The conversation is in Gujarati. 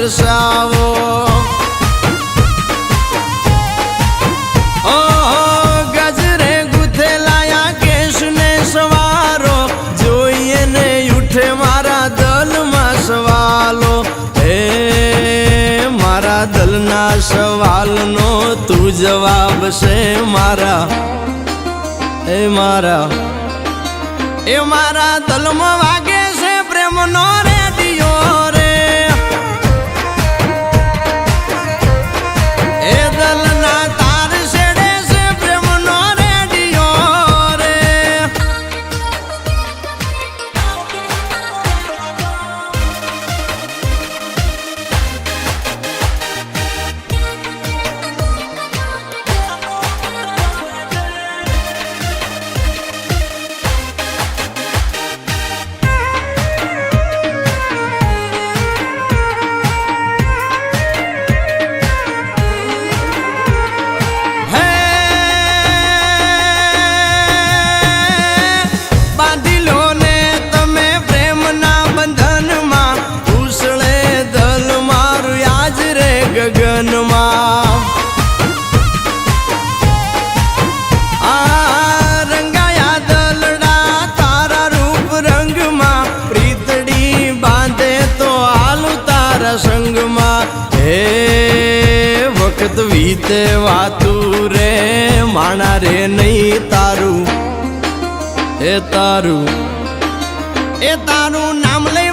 વરસાવો ગજરે ગુથેલાયા કેશને સવારો જોઈએ ને ઉઠે મારા દલમાં સવાલો હે મારા દલના સવાલનો તું જવાબ છે મારા એ મારા દલમાં વાગે છે પ્રેમનો રેડિયો રે એ દલના તાર છેડે છે પ્રેમનો રેડિયો રે સંગમાં હે વખત વીતે વાતું રે માણા રે નહીં તારું એ તારું નામ લે